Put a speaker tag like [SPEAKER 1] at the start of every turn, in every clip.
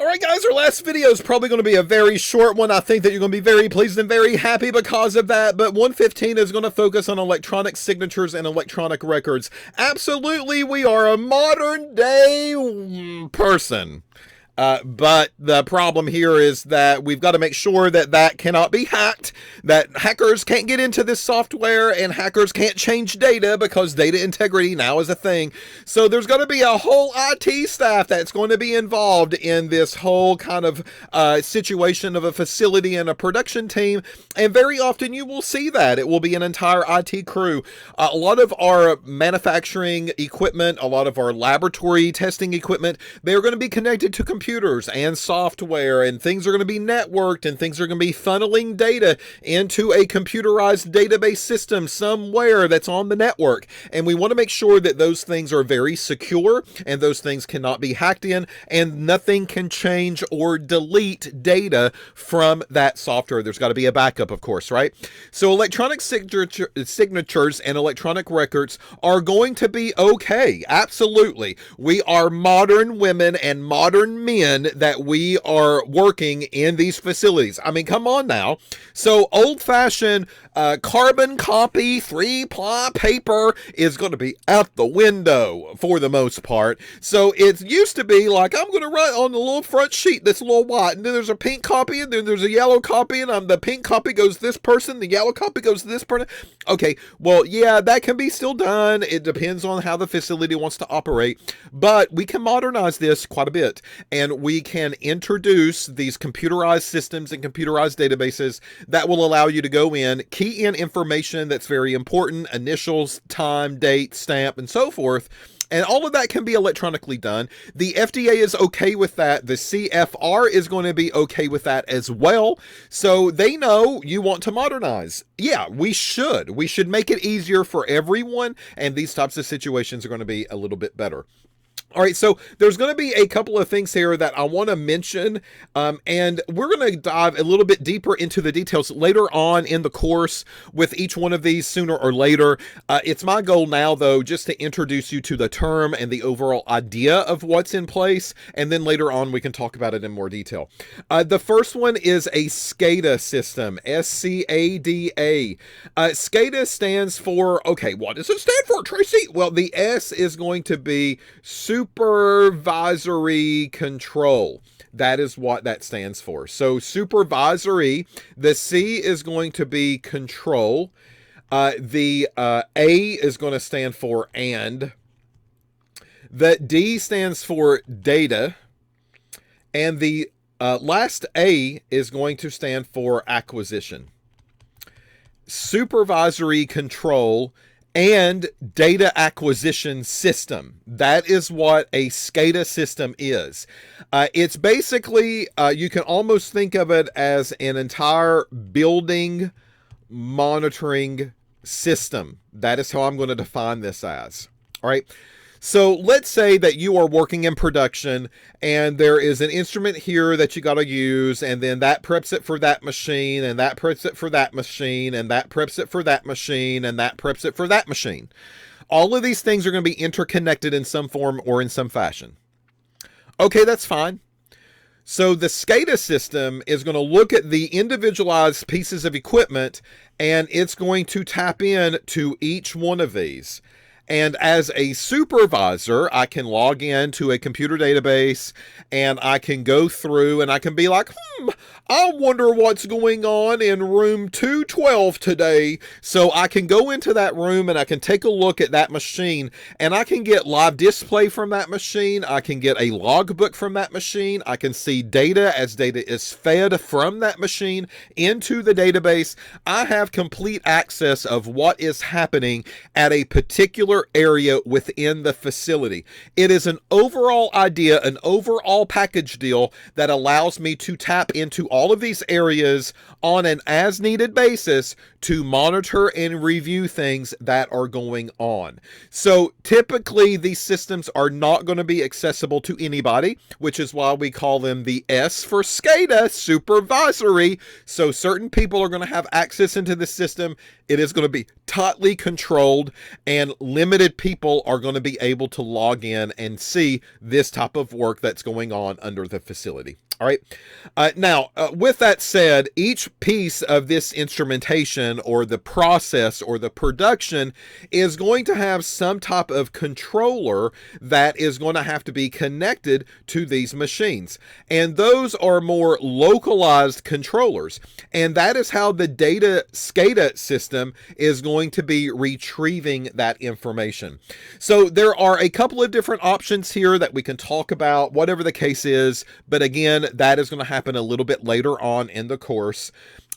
[SPEAKER 1] Alright guys, our last video is probably going to be a very short one. I think that you're going to be very pleased and very happy because of that, but 115 is going to focus on electronic signatures and electronic records. Absolutely, we are a modern day person. But the problem here is that we've got to make sure that that cannot be hacked, that hackers can't get into this software, and hackers can't change data because data integrity now is a thing. So there's going to be a whole IT staff that's going to be involved in this whole kind of situation of a facility and a production team. And very often you will see that. It will be an entire IT crew. A lot of our manufacturing equipment, a lot of our laboratory testing equipment, they're going to be connected to computers and software, and things are going to be networked, and things are going to be funneling data into a computerized database system somewhere that's on the network. And we want to make sure that those things are very secure and those things cannot be hacked in, and nothing can change or delete data from that software. There's got to be a backup, of course, right? So electronic signatures and electronic records are going to be okay. Absolutely. We are modern women and modern men that we are working in these facilities. I mean, come on now. So old-fashioned carbon copy 3-ply paper is going to be out the window for the most part. So it used to be like, I'm going to write on the little front sheet that's a little white, and then there's a pink copy, and then there's a yellow copy, and the pink copy goes to this person, the yellow copy goes to this person. Okay, well, yeah, that can be still done. It depends on how the facility wants to operate, but we can modernize this quite a bit, and we can introduce these computerized systems and computerized databases that will allow you to go in, key in information that's very important, initials, time, date, stamp, and so forth. And all of that can be electronically done. The FDA is okay with that. The CFR is going to be okay with that as well. So they know you want to modernize. Yeah, we should. We should make it easier for everyone. And these types of situations are going to be a little bit better. All right, so there's going to be a couple of things here that I want to mention, and we're going to dive a little bit deeper into the details later on in the course with each one of these sooner or later. It's my goal now, though, just to introduce you to the term and the overall idea of what's in place, and then later on we can talk about it in more detail. The first one is a SCADA system, SCADA. SCADA stands for, okay, what does it stand for, Tracy? Well, the S is going to be supervisory control. That is what that stands for. So supervisory, the C is going to be control. The A is going to stand for and. The D stands for data. And the last A is going to stand for acquisition. Supervisory control and data acquisition system. That is what a SCADA system is. It's basically, you can almost think of it as an entire building monitoring system. That is how I'm going to define this as. All right. So let's say that you are working in production and there is an instrument here that you got to use, and then that preps it for that machine, and that preps it for that machine, and that preps it for that machine, and that preps it for that machine. All of these things are going to be interconnected in some form or in some fashion. Okay, that's fine. So the SCADA system is going to look at the individualized pieces of equipment, and it's going to tap in to each one of these. And as a supervisor, I can log into a computer database and I can go through and I can be like, I wonder what's going on in room 212 today. So I can go into that room and I can take a look at that machine, and I can get live display from that machine. I can get a logbook from that machine. I can see data as data is fed from that machine into the database. I have complete access of what is happening at a particular area within the facility. It is an overall idea, an overall package deal that allows me to tap into all of these areas on an as needed basis to monitor and review things that are going on. So typically these systems are not going to be accessible to anybody, which is why we call them the S for SCADA, supervisory. So certain people are going to have access into the system. It is going to be tightly controlled and limited limited people are going to be able to log in and see this type of work that's going on under the facility. All right. Now, with that said, each piece of this instrumentation or the process or the production is going to have some type of controller that is going to have to be connected to these machines. And those are more localized controllers. And that is how the data SCADA system is going to be retrieving that information. So there are a couple of different options here that we can talk about, whatever the case is. But again, that is going to happen a little bit later on in the course.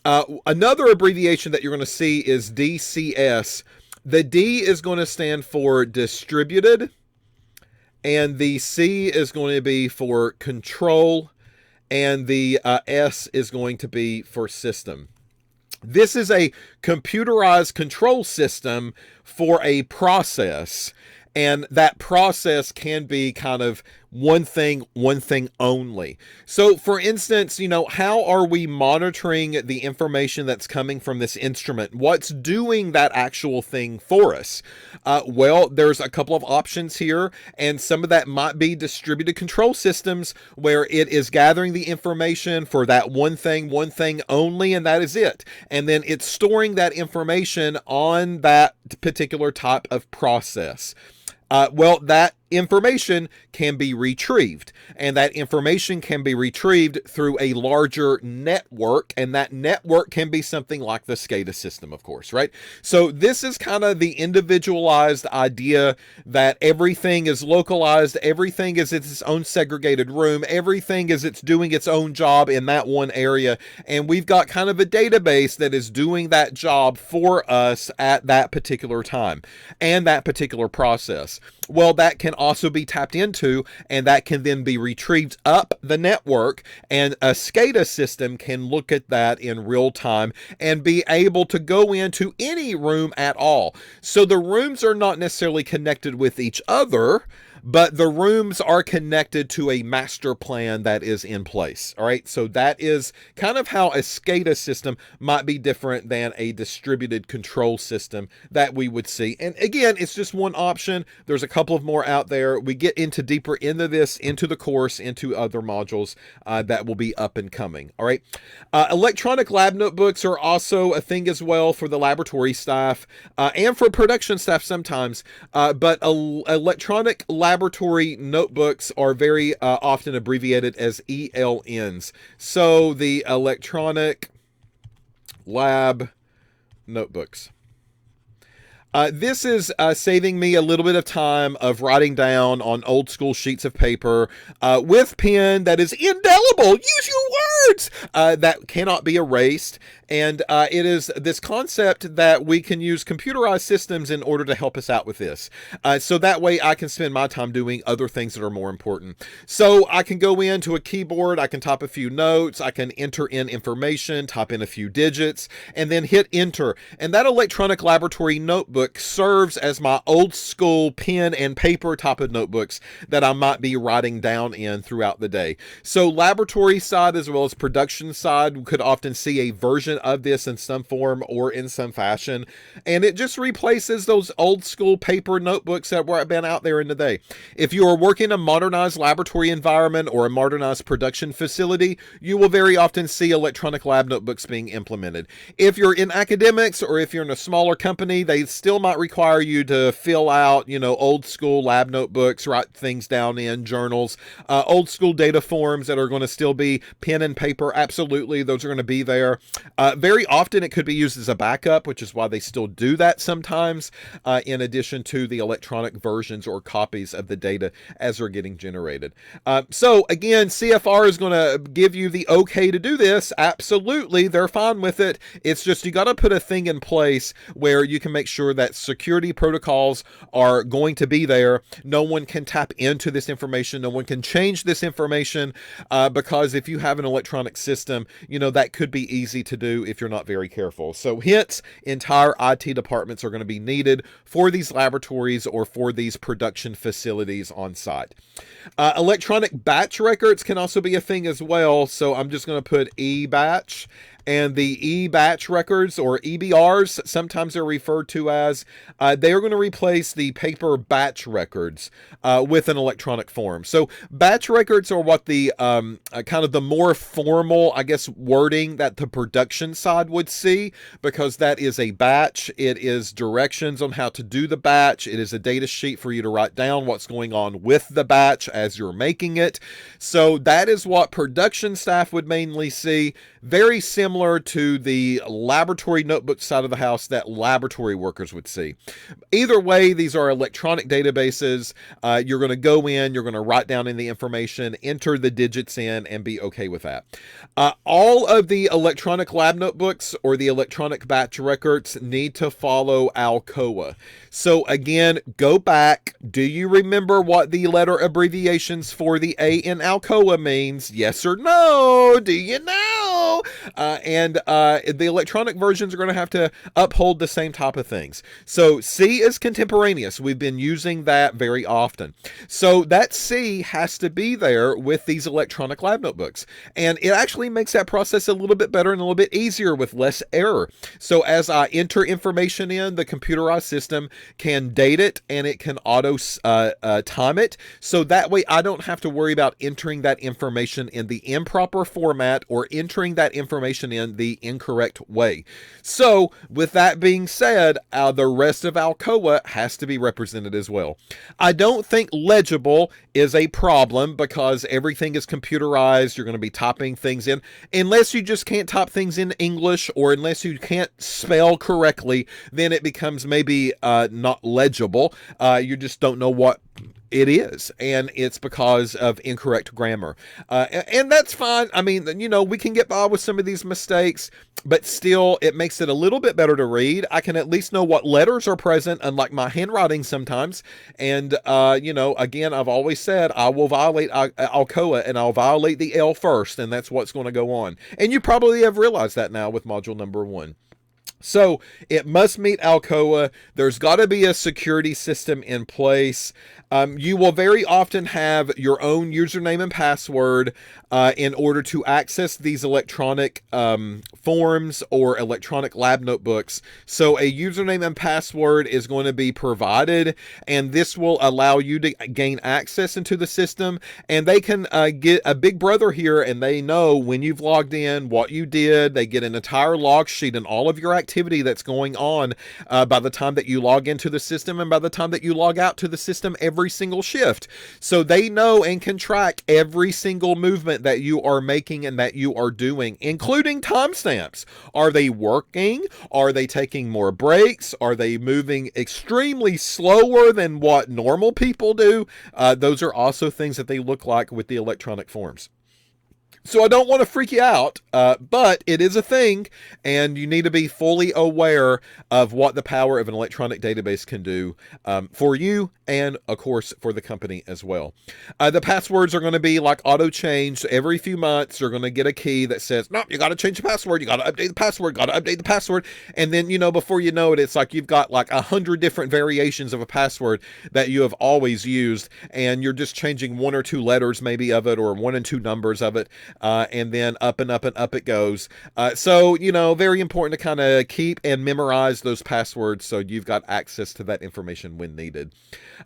[SPEAKER 1] Another abbreviation that you're going to see is DCS. The D is going to stand for distributed, and the C is going to be for control, and the S is going to be for system. This is a computerized control system for a process, and that process can be kind of one thing only. So for instance, how are we monitoring the information that's coming from this instrument? What's doing that actual thing for us? Well, there's a couple of options here, and some of that might be distributed control systems where it is gathering the information for that one thing only, and that is it. And then it's storing that information on that particular type of process. Well, that information can be retrieved, and that information can be retrieved through a larger network, and that network can be something like the SCADA system, of course, right? So this is kind of the individualized idea that everything is localized, everything is its own segregated room, everything is it's doing its own job in that one area, and we've got kind of a database that is doing that job for us at that particular time and that particular process. Well, that can also be tapped into, and that can then be retrieved up the network, and a SCADA system can look at that in real time and be able to go into any room at all. So the rooms are not necessarily connected with each other, but the rooms are connected to a master plan that is in place. All right, so that is kind of how a SCADA system might be different than a distributed control system that we would see. And again, it's just one option. There's a couple of more out there. We get into deeper into this, into the course, into other modules that will be up and coming. All right, electronic lab notebooks are also a thing as well for the laboratory staff and for production staff sometimes, but electronic laboratory notebooks are very often abbreviated as ELNs. So the electronic lab notebooks. This is saving me a little bit of time of writing down on old school sheets of paper with pen that is indelible. Use your words! That cannot be erased. And it is this concept that we can use computerized systems in order to help us out with this. So that way I can spend my time doing other things that are more important. So I can go into a keyboard, I can type a few notes, I can enter in information, type in a few digits, and then hit enter. And that electronic laboratory notebook serves as my old school pen and paper type of notebooks that I might be writing down in throughout the day. So laboratory side as well as production side, we could often see a version of this in some form or in some fashion, and it just replaces those old school paper notebooks that were been out there in the day. If you are working a modernized laboratory environment or a modernized production facility, you will very often see electronic lab notebooks being implemented. If you're in academics or if you're in a smaller company, they still might require you to fill out, old school lab notebooks, write things down in journals, old school data forms that are going to still be pen and paper. Absolutely, those are going to be there. Very often it could be used as a backup, which is why they still do that sometimes, in addition to the electronic versions or copies of the data as they're getting generated. So again, CFR is going to give you the okay to do this. Absolutely, they're fine with it. It's just you got to put a thing in place where you can make sure that security protocols are going to be there. No one can tap into this information. No one can change this information because if you have an electronic system, that could be easy to do if you're not very careful. So hence, entire IT departments are going to be needed for these laboratories or for these production facilities on site. Electronic batch records can also be a thing as well. So I'm just going to put e-batch, And the e-batch records, or EBRs, sometimes they're referred to as, they are going to replace the paper batch records with an electronic form. So batch records are what the kind of the more formal, I guess, wording that the production side would see, because that is a batch. It is directions on how to do the batch. It is a data sheet for you to write down what's going on with the batch as you're making it. So that is what production staff would mainly see. Very similar to the laboratory notebook side of the house that laboratory workers would see. Either way, these are electronic databases. You're going to go in, you're going to write down in the information, enter the digits in, and be okay with that. All of the electronic lab notebooks or the electronic batch records need to follow Alcoa. So again, go back. Do you remember what the letter abbreviations for the A in Alcoa means? Yes or no? Do you know? And the electronic versions are going to have to uphold the same type of things. So C is contemporaneous. We've been using that very often. So that C has to be there with these electronic lab notebooks. And it actually makes that process a little bit better and a little bit easier with less error. So as I enter information in, the computerized system can date it and it can auto time it. So that way I don't have to worry about entering that information in the improper format or entering that information in the incorrect way. So with that being said, the rest of Alcoa has to be represented as well. I don't think legible is a problem because everything is computerized. You're going to be typing things in unless you just can't type things in English, or unless you can't spell correctly, then it becomes maybe not legible. You just don't know what it is, and it's because of incorrect grammar. And that's fine. I mean, you know, we can get by with some of these mistakes, but still it makes it a little bit better to read. I can at least know what letters are present, unlike my handwriting sometimes. And, you know, again, I've always said I will violate Alcoa, and I'll violate the L first, and that's what's going to go on. And you probably have realized that now with module number 1. So it must meet Alcoa. There's got to be a security system in place. You will very often have your own username and password in order to access these electronic forms or electronic lab notebooks. So a username and password is going to be provided, and this will allow you to gain access into the system. And they can get a big brother here, and they know when you've logged in, what you did. They get an entire log sheet and all of your activity that's going on by the time that you log into the system and by the time that you log out to the system every single shift. So they know and can track every single movement that you are making and that you are doing, including timestamps. Are they working? Are they taking more breaks? Are they moving extremely slower than what normal people do? Those are also things that they look like with the electronic forms. So I don't want to freak you out, but it is a thing, and you need to be fully aware of what the power of an electronic database can do for you and, of course, for the company as well. The passwords are going to be like auto-changed. Every few months, you're going to get a key that says, nope, you got to change the password, you got to update the password, and then, you know, before you know it, it's like you've got like 100 different variations of a password that you have always used, and you're just changing 1 or 2 letters maybe of it, or 1 and 2 numbers of it. And then up and up and up it goes. So, you know, very important to kind of keep and memorize those passwords so you've got access to that information when needed.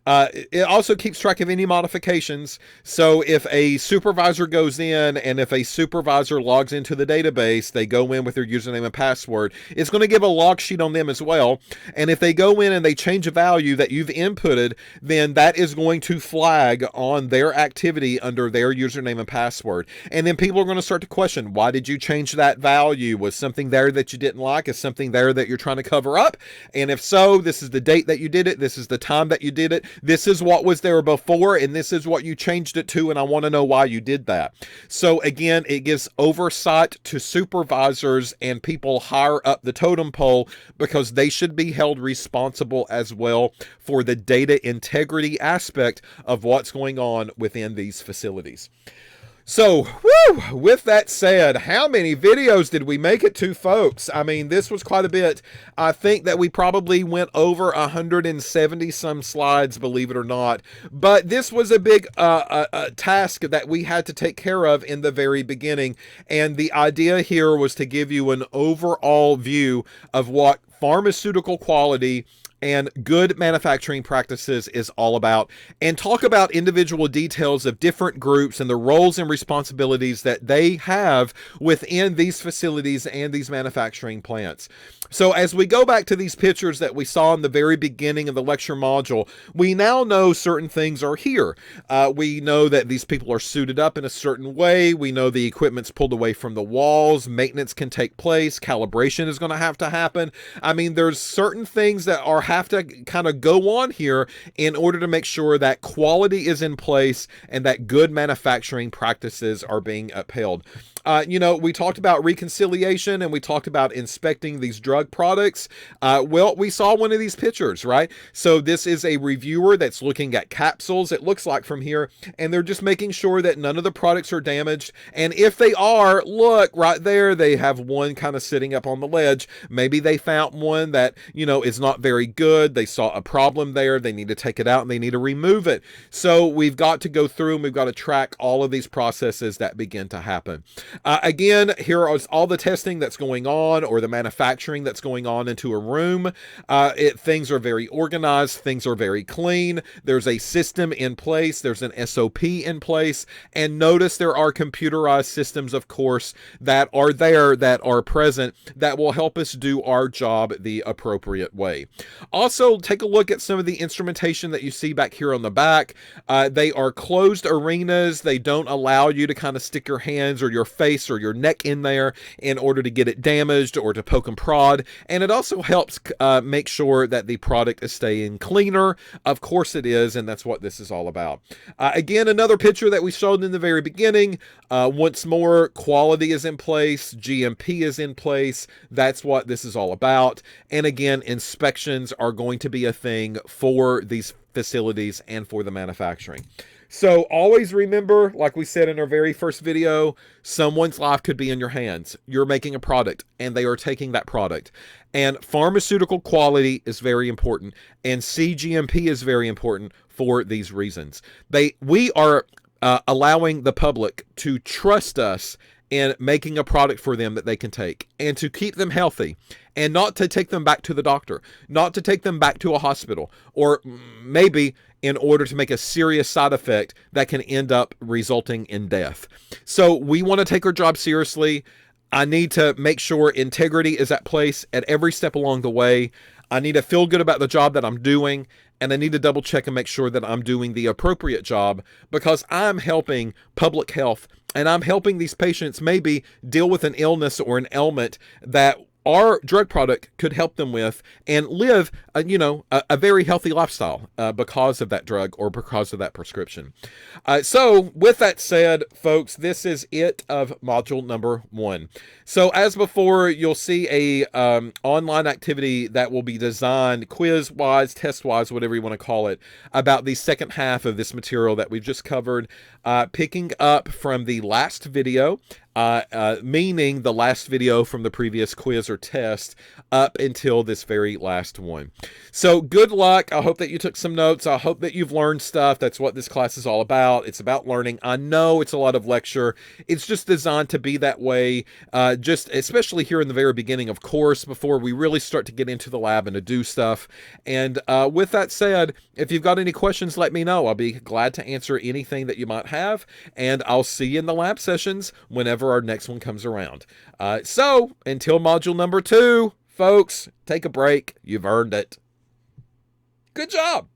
[SPEAKER 1] It also keeps track of any modifications. So if a supervisor goes in and if a supervisor logs into the database, they go in with their username and password, it's going to give a log sheet on them as well. And if they go in and they change a value that you've inputted, then that is going to flag on their activity under their username and password. And then people are going to start to question, why did you change that value? Was something there that you didn't like? Is something there that you're trying to cover up? And if so, this is the date that you did it. This is the time that you did it. This is what was there before, and this is what you changed it to, and I want to know why you did that. So again, it gives oversight to supervisors and people higher up the totem pole, because they should be held responsible as well for the data integrity aspect of what's going on within these facilities. So, with that said, how many videos did we make it to, folks? I mean, this was quite a bit. I think that we probably went over 170 some slides, believe it or not. But this was a big task that we had to take care of in the very beginning. And the idea here was to give you an overall view of what pharmaceutical quality and good manufacturing practices is all about, and talk about individual details of different groups and the roles and responsibilities that they have within these facilities and these manufacturing plants. So as we go back to these pictures that we saw in the very beginning of the lecture module, we now know certain things are here. We know that these people are suited up in a certain way. We know the equipment's pulled away from the walls. Maintenance can take place. Calibration is going to have to happen. I mean, there's certain things that have to kind of go on here in order to make sure that quality is in place and that good manufacturing practices are being upheld. You know, we talked about reconciliation and we talked about inspecting these drug products. Well, we saw one of these pictures, right? So this is a reviewer that's looking at capsules, it looks like from here, and they're just making sure that none of the products are damaged. And if they are, look right there, they have one kind of sitting up on the ledge. Maybe they found one that, you know, is not very good. They saw a problem there. They need to take it out and they need to remove it. So we've got to go through and we've got to track all of these processes that begin to happen. Again, here is all the testing that's going on, or the manufacturing that's going on into a room. Things are very organized. Things are very clean. There's a system in place. There's an SOP in place. And notice there are computerized systems, of course, that are there, that are present, that will help us do our job the appropriate way. Also, take a look at some of the instrumentation that you see back here on the back. They are closed arenas. They don't allow you to kind of stick your hands or your face or your neck in there in order to get it damaged or to poke and prod. And it also helps make sure that the product is staying cleaner. Of course it is, and that's what this is all about. Again, another picture that we showed in the very beginning. Once more, quality is in place, GMP is in place. That's what this is all about. And again, inspections are going to be a thing for these facilities and for the manufacturing. So always remember, like we said in our very first video, someone's life could be in your hands. You're making a product and they are taking that product. And pharmaceutical quality is very important, and cGMP is very important for these reasons. We are allowing the public to trust us in making a product for them that they can take and to keep them healthy, and not to take them back to the doctor, not to take them back to a hospital, or maybe in order to make a serious side effect that can end up resulting in death. So we want to take our job seriously. I need to make sure integrity is at place at every step along the way. I need to feel good about the job that I'm doing, and I need to double check and make sure that I'm doing the appropriate job, because I'm helping public health and I'm helping these patients maybe deal with an illness or an ailment that our drug product could help them with, and live a very healthy lifestyle because of that drug or because of that prescription. So with that said, folks, this is it of module number 1. So as before, you'll see a online activity that will be designed quiz-wise, test-wise, whatever you want to call it, about the second half of this material that we've just covered, picking up from the last video, meaning the last video from the previous quiz or test up until this very last one. So good luck. I hope that you took some notes. I hope that you've learned stuff. That's what this class is all about. It's about learning. I know it's a lot of lecture. It's just designed to be that way, just especially here in the very beginning, of course, before we really start to get into the lab and to do stuff. And with that said, if you've got any questions, let me know. I'll be glad to answer anything that you might have, and I'll see you in the lab sessions whenever our next one comes around. So until module number 2, folks, take a break. You've earned it. Good job.